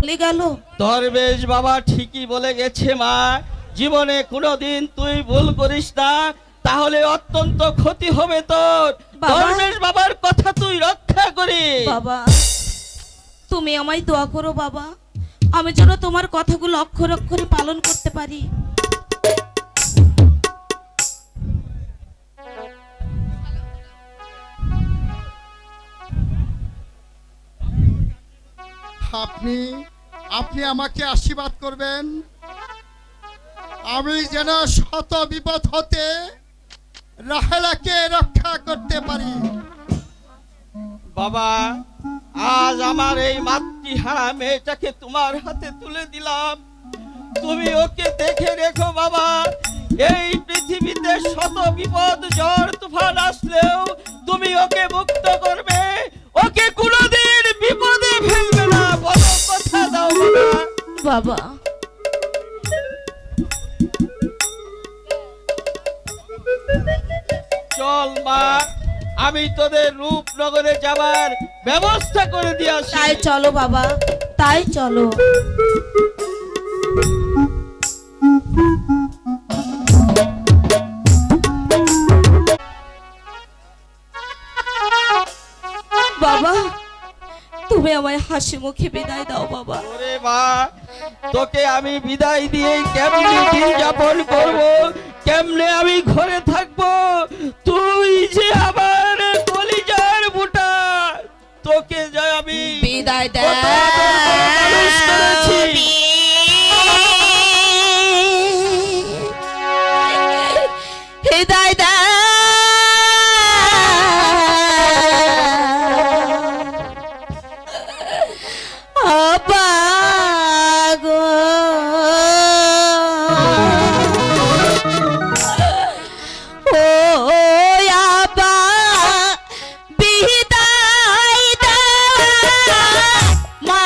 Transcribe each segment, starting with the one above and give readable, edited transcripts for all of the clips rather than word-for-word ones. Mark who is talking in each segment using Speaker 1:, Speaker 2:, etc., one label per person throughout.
Speaker 1: ভুলে গেল।
Speaker 2: দরবেশ বাবা ঠিকই বলে গেছে মা, জীবনে কোনোদিন তুই ভুল করিস না, তাহলে অত্যন্ত ক্ষতি হবে তোর। দরবেশ বাবার কথা তুই রক্ষা করিস।
Speaker 1: বাবা তুমি আমায় দোয়া করো বাবা, আমি যেন তোমার কথাগুলো অক্ষর অক্ষরে পালন করতে পারি।
Speaker 3: আপনি আপনি আমাকে আশীর্বাদ করবেন, আমি যেন শত বিপদ হতে রাহেলাকে রক্ষা করতে পারি।
Speaker 2: বাবা আজ আমার এই মাতৃহারা মেয়েটাকে তোমার হাতে তুলে দিলাম, তুমি ওকে দেখে রেখো বাবা। এই পৃথিবীতে শত বিপদ ঝড় তুফান আসলেও তুমি ওকে মুক্ত করবে, ওকে কোনোদিন বিপদে ফেলবে না, বলো কথা দাও বাবা।
Speaker 1: বাবা
Speaker 2: চল মা, আমি তোদের রূপনগরে যাবার ব্যবস্থা করে দিয়ে আসি।
Speaker 1: তাই চলো বাবা, তাই চলো। বাবা তুমি আমায় হাসি মুখে বিদায় দাও বাবা।
Speaker 2: ওরে মা, তোকে আমি বিদায় দিয়ে কেমনে দিন যাপন করব, কেমনে আমি ঘরে থাকব? তুই যে আমার কলিজার বুটা, তোকে যা আমি
Speaker 1: বিদায় দে
Speaker 2: কত আদর করে মানুষ করেছি।
Speaker 1: বিদায় দে আপা গো, ও আপা বিদায় দে মা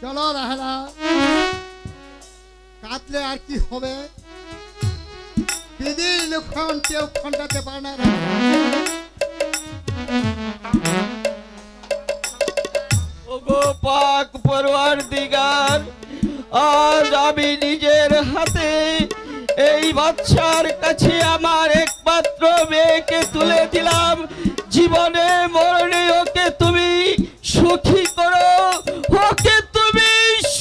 Speaker 3: চলো রাহেলা, কাঁদলে আর কি হবে? বিধির লক্ষণ কেউ খণ্ডাতে পারে না রাহেলা।
Speaker 2: ওগো পাক পরওয়ারদিগার, আজ আমি নিজের হাতে এই বাচ্চার কাছে আমার একমাত্র মেয়েকে তুলে দিলাম। জীবনে মরণে ওকে তুমি সুখী করো, ওকে তুমি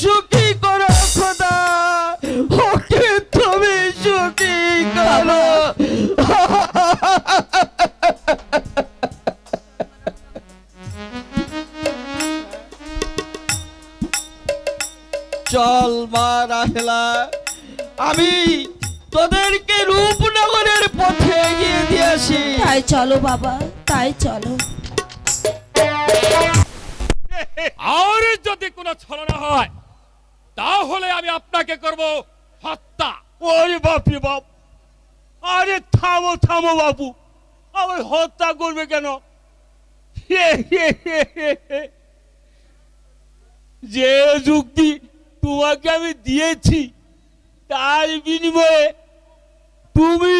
Speaker 2: সুখী করো খোদা, ওকে তুমি সুখী করো। চল মা রাহেলা, আমি তোদেরকে রূপনগরের পথে এগিয়ে দিয়ে আসি।
Speaker 1: তাই চলো বাবা, তাই চলো।
Speaker 4: আর যদি কোনো ছলনা হয় তাহলে আমি আপনাকে করব হত্যা।
Speaker 5: ওরে বাপরে বাপ, আরে থামো থামো বাপু, আবার হত্যা করবে কেন? যে যুক্তি তোমাকে আমি দিয়েছি তার বিনিময়ে তুমি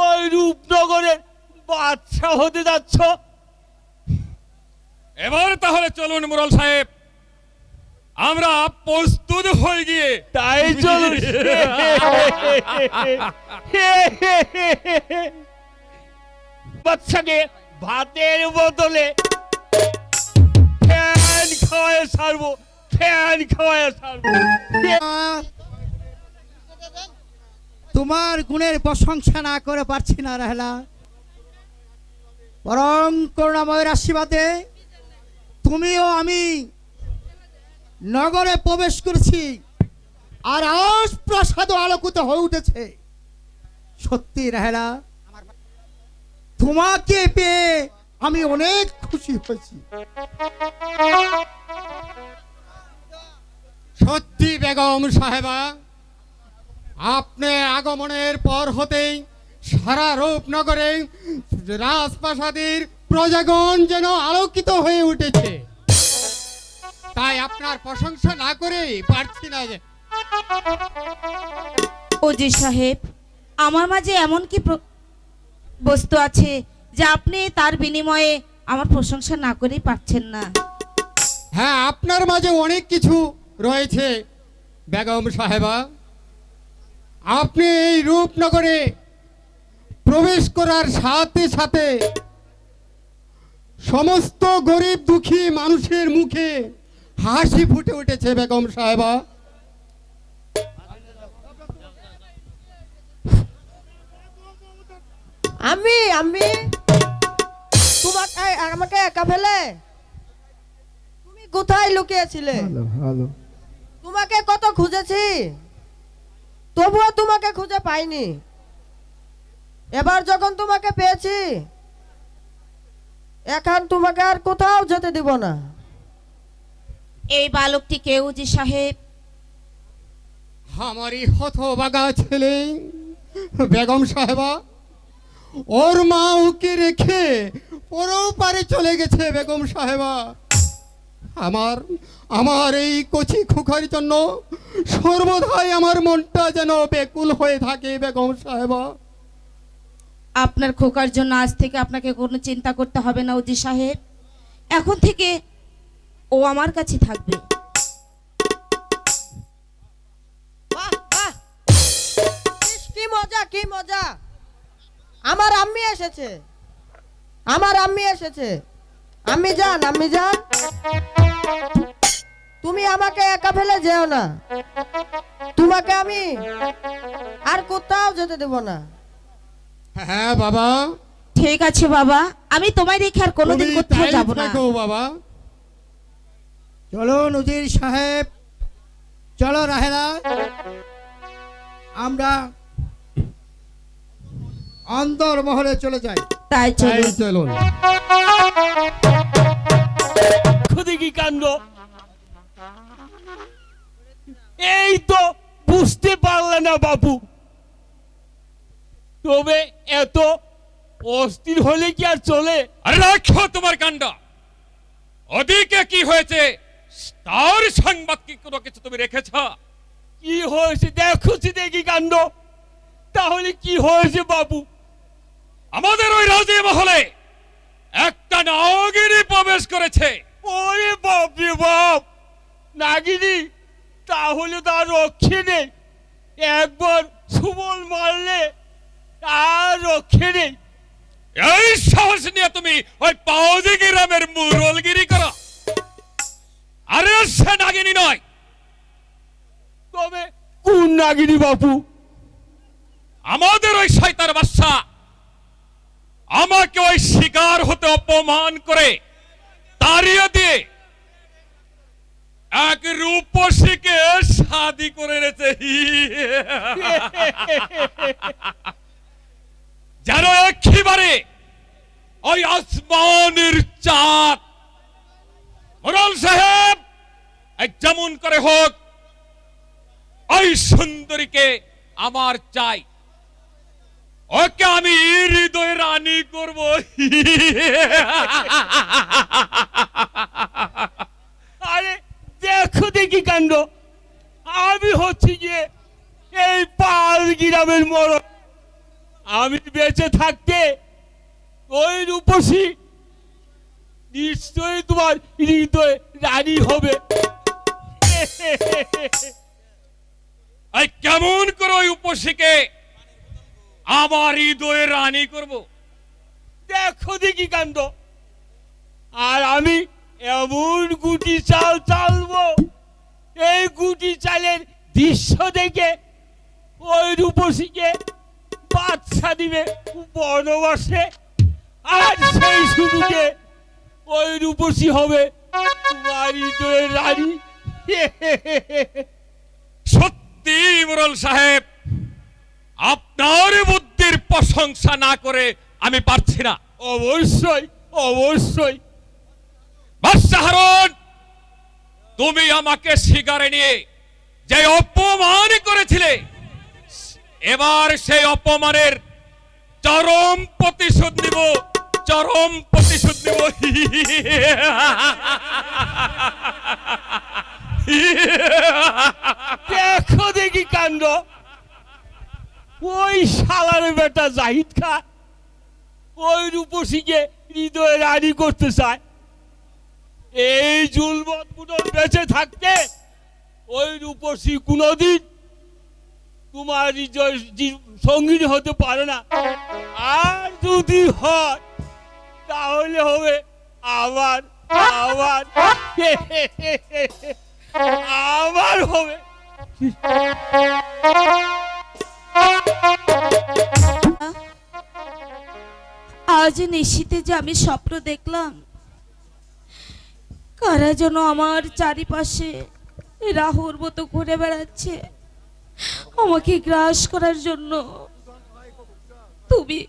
Speaker 5: ওই রূপনগরের বাদশা হতে যাচ্ছ।
Speaker 4: এবার তাহলে চলুন মোড়ল সাহেব, আমরা প্রস্তুত হয়ে গিয়ে
Speaker 5: তাই চলুন। বাচ্চাকে ভাতের বদলে ফ্যান খাওয়ায় ছাড়বো, ফ্যান খাওয়ায় ছাড়বো।
Speaker 6: তোমার গুণের প্রশংসা না করে পারছি না রাহেলা, বরং করুণাময়ের আশীর্বাদে তুমিও আমি নগরে প্রবেশ করেছি, আর আজ প্রাসাদ আলোকিত হয়ে উঠেছে। সত্যি রাহেলা, তোমাকে পেয়ে আমি অনেক খুশি হয়েছি।
Speaker 3: সত্যি বেগম সাহেবা, আপনি আগমনের পর হতেই সারা রূপনগরে রাজপ্রাসাদের প্রজাগণ যেন আলোকিত হয়ে উঠেছে। তাই আপনার প্রশংসা না করে পারছি না যে।
Speaker 1: ওজি সাহেব, আমার মাঝে এমন কি বস্তু আছে যে আপনি তার বিনিময়ে আমার প্রশংসা না করেই পারছেন না?
Speaker 3: হ্যাঁ, আপনার মাঝে অনেক কিছু রয়েছে বেগম সাহেবা। আপনি এই রূপনগরে প্রবেশ করার সাথে সাথে সমস্ত গরিব দুঃখী মানুষের মুখে হাসি ফুটে উঠেছে বেগম সাহেবা।
Speaker 7: আমি তোমাকে আমাকে একা ফেলে তুমি কোথায় লুকিয়েছিলে? তোমাকে কত খুঁজেছি, তবুও তোমাকে খুঁজে পাইনি। এবার যখন তোমাকে পেয়েছি, এখন তোমাকে আর কোথাও যেতে দিব না।
Speaker 1: এই বালকটি কে ওজি সাহেব?
Speaker 3: আমারই হতভাগা ছেলে বেগম সাহেবা। ওর মা ওকে রেখে পরপারে চলে গেছে বেগম সাহেবা। আমার এই কচি খোকার জন্য সর্বদাই আমার মনটা যেন বেকুল হয়ে থাকে বেগম সাহেবা।
Speaker 1: আপনার খোকার জন্য আজ থেকে আপনাকে কোনো চিন্তা করতে হবে না ওজি সাহেব। এখন থেকে ও আমার কাছে থাকবে।
Speaker 7: বাহ বাহ, ইস, কি মজা কি মজা! আমার আম্মি এসেছে, আমার আম্মি এসেছে। আম্মি যান, আম্মি যান, তুমি আমাকে একা ফেলে যেও না। তোমাকে আমি আর কোথাও যেতে দেব না।
Speaker 3: হ্যাঁ বাবা,
Speaker 1: ঠিক আছে বাবা, আমি তোমায় রেখে আর কোনোদিন
Speaker 3: তুমি
Speaker 1: কোথাও
Speaker 3: তাই
Speaker 1: যাব না।
Speaker 3: থাকো বাবা।
Speaker 6: চলো নজির সাহেব, চলো রাহেলা, আমরা অন্দর মহলে চলে যাই।
Speaker 1: তাই
Speaker 3: তাই
Speaker 1: চলো।
Speaker 3: চলুন।
Speaker 5: খুদি কি কাণ্ড! এই তো বুঝতে পারলে না বাবু, তবে এত অস্থির হলে কি আর চলে?
Speaker 4: আরে রাখো তোমার কাণ্ড। ওদিকে কি হয়েছে তার সংবাদ কি কোনো কিছু তুমি রেখেছ?
Speaker 5: কি হয়েছে দেখছি দেখি কাণ্ড। তাহলে কি হয়েছে বাবু?
Speaker 4: আমাদের ওই রাজী মহলে একটা নাগিনী প্রবেশ করেছে।
Speaker 5: ওরে বাপ রে বাপ, নাগিনী! তাহলে তার রক্ষে নেই। একবার সুবল মারলে আর রক্ষে নেই।
Speaker 4: এই সাহস নিয়ে তুমি ওই পাওজি গ্রামের মুরলগিরি করো? আরে সে নাগিনী নয়।
Speaker 5: তবে কোন নাগিনী বাপু?
Speaker 4: আমাদের ওই শয়তান বাদশা আমাকে ওই শিকার হতে অপমান করে তাড়িয়ে দিয়ে এক রূপসীকে শাদি করে এনেছে। যেন একেবারে ওই আসমানের চাঁদ। মোড়ল সাহেব, এই যেমন করে হোক ওই সুন্দরীকে আমার চাই। ওকে আমি হৃদয় রানী করব।
Speaker 5: আরে দেখো দেখি কাণ্ড। আমি হচ্ছি গিয়ে এই পাল গ্রামের মরণ। আমি বেঁচে থাকতে ওই রূপসী নিশ্চয়ই তোমার হৃদয় রানী হবে।
Speaker 4: এই কেমন করে ওই উপসীকে আমার হৃদয়ে রানী করব?
Speaker 5: দেখো দেখি কাণ্ড। আর আমি এমন গুটি চাল চালবো, এই গুটি চালের দৃশ্য দেখে ওই রূপসীকে বাচ্চা দিবে বনবাসে। আর সেই সুযোগে ওই রূপসী হবে তোমার হৃদয়ের রানী।
Speaker 4: সত্যি মোড়ল সাহেব, আপনার বুদ্ধির প্রশংসা না করে আমি পারছি না।
Speaker 5: অবশ্যই অবশ্যই।
Speaker 4: বাদশা হারুন, তুমি আমাকে শিকারে নিয়ে যে অপমান করেছিলে, এবার সেই অপমানের চরম প্রতিশোধ নিব, চরম প্রতিশোধ নিব।
Speaker 5: দেখো দেখি কাণ্ড। ওই শালার বেটা জাহিদ খা ওই রূপসীকে হৃদয়ে রানী করতে চায়। এই জুলমত পুনর বেঁচে থাকতে ওই রূপসী কোনদিন তোমার হৃদয় সঙ্গিনী হতে পারে না। আর যদি হয় তাহলে হবে আবার আবার আবার হবে।
Speaker 1: আজ নিশীতে যে আমি স্বপ্ন দেখলাম, কারা যেন আমার চারিপাশে রাহুর মতো ঘুরে বেড়াচ্ছে আমাকে গ্রাস করার জন্য। তুমি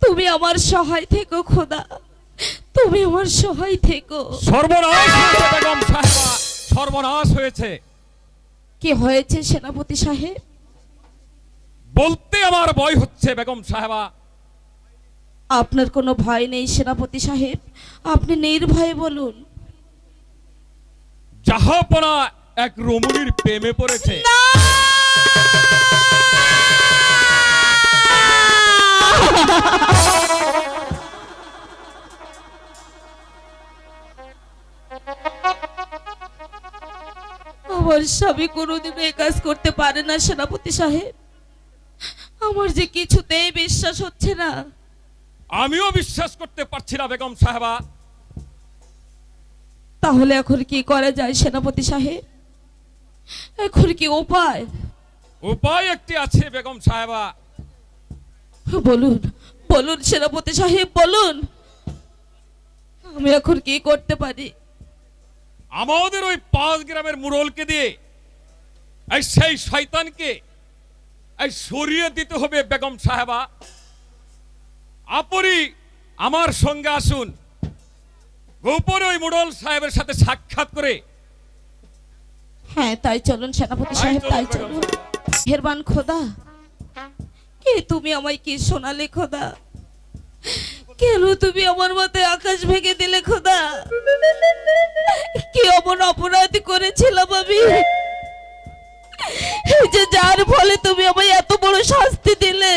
Speaker 1: তুমি আমার সহায় থেকো খোদা, তুমি আমার সহায় থেকো।
Speaker 4: সর্বনাশ হয়েছে বেগম সাহেবা, সর্বনাশ হয়েছে।
Speaker 1: কি হয়েছে সেনাপতি সাহেব?
Speaker 4: বলতে আমার ভয় হচ্ছে বেগম সাহেবা।
Speaker 1: আপনার কোনো ভয় নেই সেনাপতি সাহেব, আপনি নির্ভয়ে বলুন।
Speaker 4: জাহাপনা এক রমণীর প্রেমে পড়েছে।
Speaker 1: আমার স্বামী কোনোদিনও এই কাজ করতে পারে না সেনাপতি সাহেব। আমার যে কিছুতেই বিশ্বাস হচ্ছে না।
Speaker 4: আমিও বিশ্বাস করতে পারছি না বেগম সাহেবা।
Speaker 1: তাহলে এখন কি করা যায় সেনাপতি সাহেব? এখন কি উপায়?
Speaker 4: উপায় একটি আছে বেগম সাহেবা।
Speaker 1: বলুন বলুন সেনাপতি সাহেব বলুন, আমি এখন কি করতে পারি?
Speaker 4: আমাদের ওই 5 গ্রামের মুরলকে দিয়ে এই সেই শয়তানকে এই সরিয়ে দিতে হবে বেগম সাহেবা। আপনি আমার সঙ্গে আসুন, গোপনে ওই মুরল সাহেবের সাথে সাক্ষাৎ করে।
Speaker 1: হ্যাঁ তাই চলুন সেনাপতি সাহেব, তাই চলুন। মেহেরবান খোদা, কি তুমি আমায় কি শোনালে খোদা? কেন তুমি আমার মাথায় আকাশ ভেঙে দিলে খোদা? কি অমন অপরাধ করেছিলাম আমি যে যার ফলে তুমি আমায় এত বড় শাস্তি দিলে?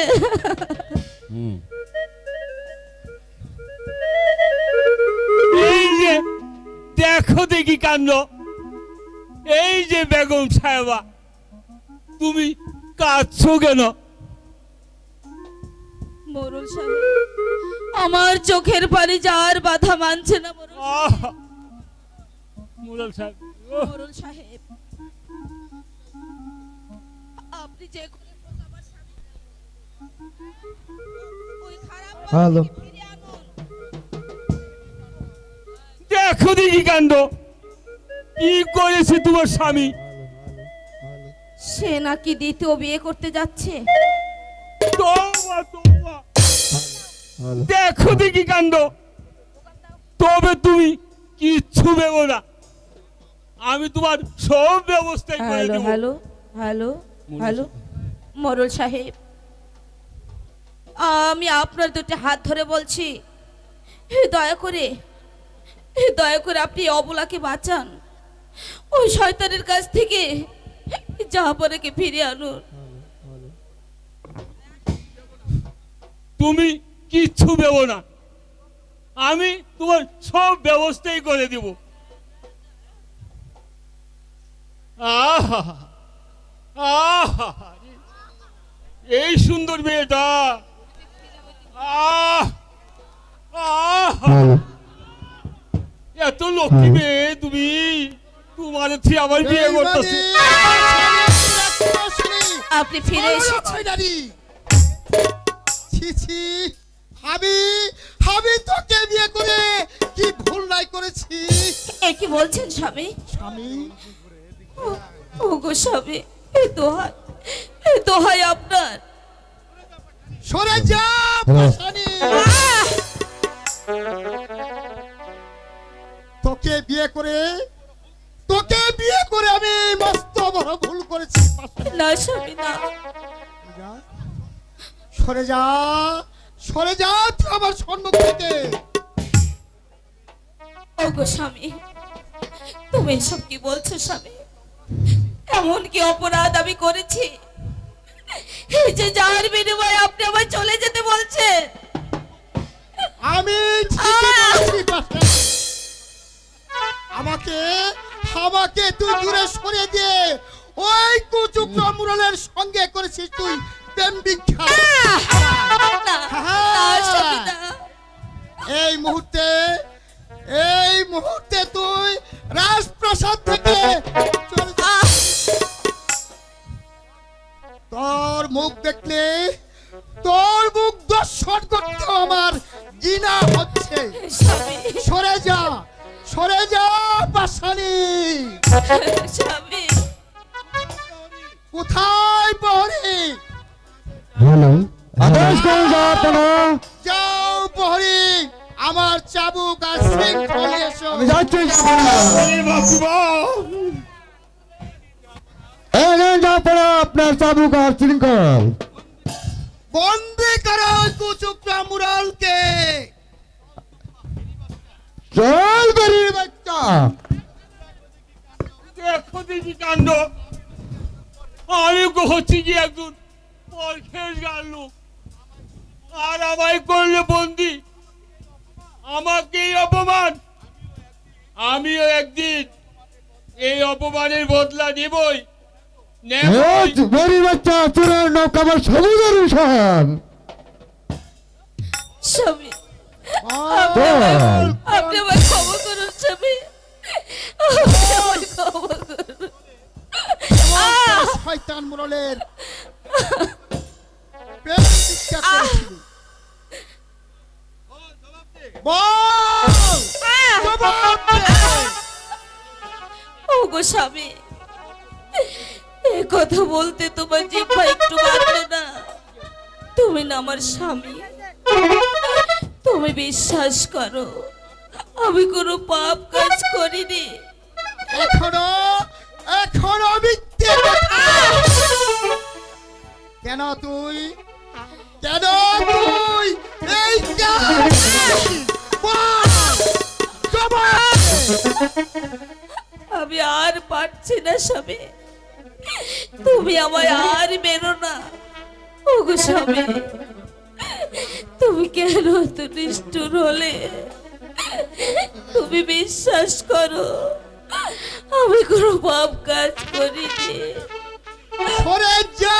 Speaker 5: এই যে দেখো দেখি কাণ্ড, এই যে বেগম সাহেবা, তুমি কাঁদছো কেন?
Speaker 1: মোরল সাহেব, আমার চোখের পানি যার বাধা মানছে না।
Speaker 5: মুরাল সাহেব,
Speaker 1: মোরল সাহেব, আপনি যে করে হোক আমার স্বামী ওই খারাপ
Speaker 6: হ্যালো।
Speaker 1: মানুষকে ফিরিয়ে আনুন।
Speaker 5: দেখো দেখি কাণ্ড, কি করেছে তোমার স্বামী?
Speaker 1: সে নাকি দ্বিতীয় বিয়ে করতে যাচ্ছে।
Speaker 5: তওবা, তওবা। দেখো দেখি কাণ্ড, তবে তুমি কিচ্ছু ভেবো না, আমি তোমার সব ব্যবস্থাই করে
Speaker 1: হ্যালো
Speaker 5: দেব।
Speaker 1: হ্যালো হ্যালো হ্যালো, মোরল সাহেব, আমি আপনার দুটি হাত ধরে বলছি, দয়া করে আপনি অবলাকে বাঁচান, ওই শয়তানের কাছ থেকে জাহাপনাকে ফিরিয়ে আনুন।
Speaker 5: তুমি কিচ্ছু ভেবো না, আমি তোমার সব ব্যবস্থাই করে দেব। আহা, আহা, এই সুন্দর মেয়েটা, আহ, আহা, এত লক্ষ্মী মেয়ে তুমি, তোমার থেকে আমার বিয়ে করতেছি।
Speaker 1: আপনি ফিরে এসেছেন।
Speaker 6: আমি তোকে বিয়ে করে কি ভুল নাই করেছি
Speaker 1: এ কি বলছেন স্বামী?
Speaker 6: স্বামী?
Speaker 1: ওগো স্বামী, এ দোহাই আপনার।
Speaker 6: সরে যা পাশানি। তোকে বিয়ে করে আমি মস্ত বড় ভুল করেছি পাশানি।
Speaker 1: না স্বামী না,
Speaker 6: সরে যা তুই আমার সম্মুখ থেকে।
Speaker 1: ওগো স্বামী, তুমি এসব কি বলছো স্বামী? এমন কি অপরাধ আমি করেছি এই যে যার বিনিময়ে আপনি আমায় চলে যেতে বলছেন?
Speaker 6: আমি ঠিকই বলছি পাশানি। আমাকে তুই দূরে সরে দিয়ে ওই কুচুকরা মুরালের সঙ্গে করেছিস তুই প্রেম ভিক্ষা।
Speaker 1: না, না স্বামী না।
Speaker 6: এই মুহূর্তে তুই রাজপ্রাসাদ থেকে চলে যা। তোর মুখ দেখলে তোর মুখ দর্শন করতে আমার ঘৃণা হচ্ছে।
Speaker 1: স্বামী,
Speaker 6: সরে যা পাশানি।
Speaker 1: স্বামী,
Speaker 6: কোথায় প্রহরী? যাও প্রহরী, আমার চাবুক আর শৃঙ্খল নিয়ে এসো।
Speaker 3: আপনার চাবুক আর শৃঙ্খল
Speaker 6: বন্দী করো কুচুকরা মুরালকে।
Speaker 3: চল বেরিয়ে বাচ্চা।
Speaker 5: দেখো দেখি কাণ্ড, আমি হচ্ছি কি একজন পরখের গান লোক, আর আমায় করলে বন্দি, আমাকে এই অপমান, আমিও একদিন এই অপমানের বদলা নেবই।
Speaker 3: বেরিয়ে বাচ্চা, চোরের নৌকা আমার সমুদ্রের সহান।
Speaker 1: স্বামী,
Speaker 3: চল।
Speaker 1: আপনি আমায় ক্ষমা করুন স্বামী, আপনি আমায় ক্ষমা করুন।
Speaker 6: শয়তান মুরালের প্রেম ভিক্ষা করেছিলি। বল, জবাব দে।
Speaker 1: ওগো স্বামী, এ কথা বলতে তোমার জিহ্বা একটু বাড়লো না? তুমি না আমার স্বামী, তুমি বিশ্বাস করো আমি কোনো পাপ কাজ করিনি।
Speaker 6: এখনো মিথ্যে কথা। কেন তুই এই
Speaker 1: আমি আর পারছি না স্বামী, তুমি আমায় আর মেরো না। ওগো স্বামী, তুমি কেন এত নিষ্ঠুর হলে? তুমি বিশ্বাস করো, আমি কোনো পাপ কাজ করিনি।
Speaker 6: সরে যা,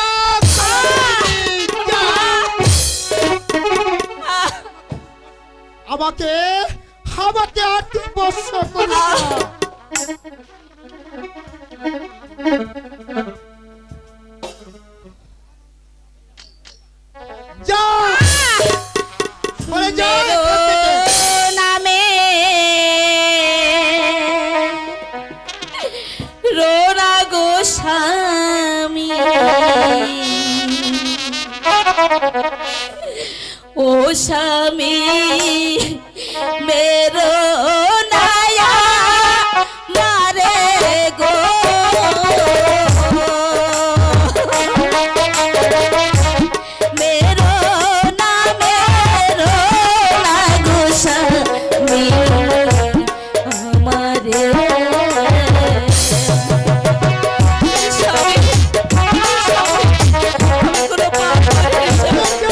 Speaker 6: যা। আমাকে আমাকে আর তুই বর্ষ করিস না। যা, সরে যা এখান থেকে।
Speaker 1: নামে রোনা গো স্বামী, ও স্বামী মেরো নায়া মারে গো, মেরো না গো স্বামী আমারে। স্বামী, আমি কোনো পাপ করিনি স্বামী।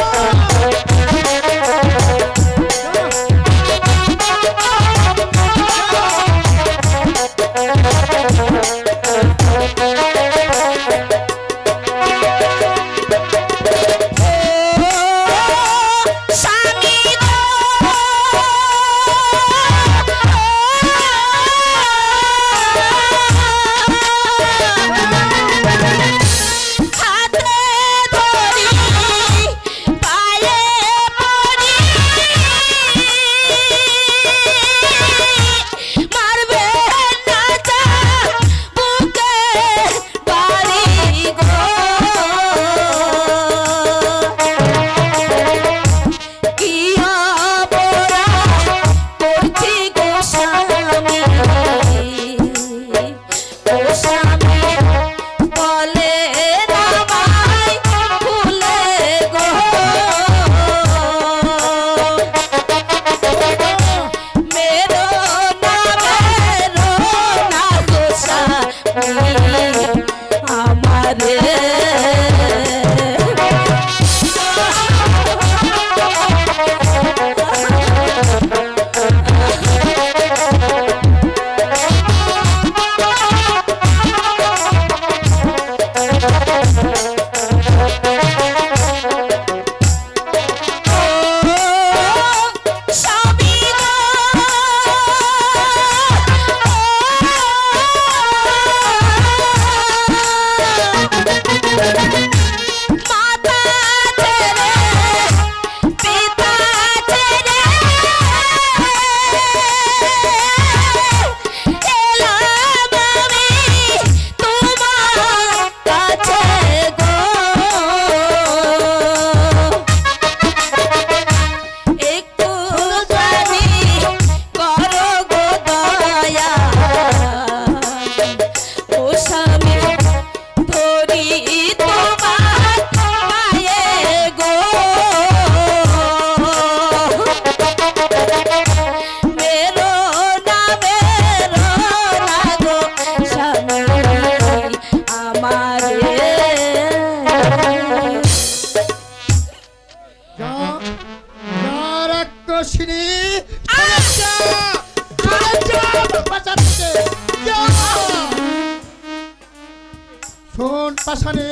Speaker 6: শোন পাশানি,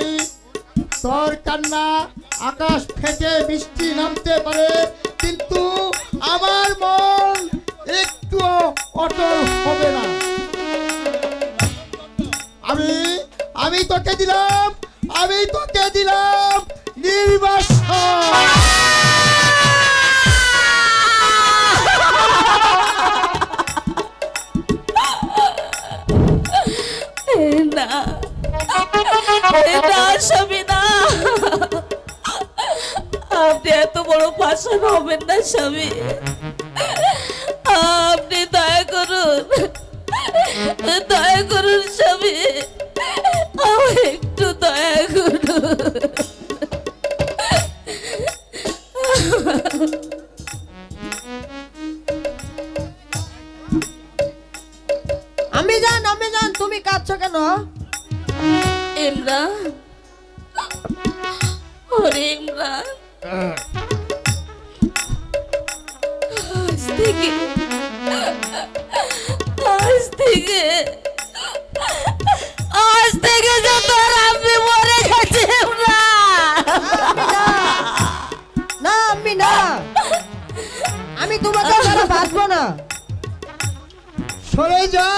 Speaker 6: তোর কান্না আকাশ ফেটে বৃষ্টি নামতে পারে, কিন্তু আমার মন একটু অটল হবে না। আমি তোকে দিলাম নির্বাসন।
Speaker 1: না না স্বামী, না, আপনি এত বড় পাষাণ হবেন না স্বামী। আপনি দয়া করুন স্বামী, আমার একটু দয়া করুন। ইমরান, ওরে ইমরান, আজ থেকে যে তোর আব্বি মরে গেছে ইমরান।
Speaker 7: না আম্মি না, আমি তোমাকে ছাড়া বাঁচবো না।
Speaker 3: সরে যা।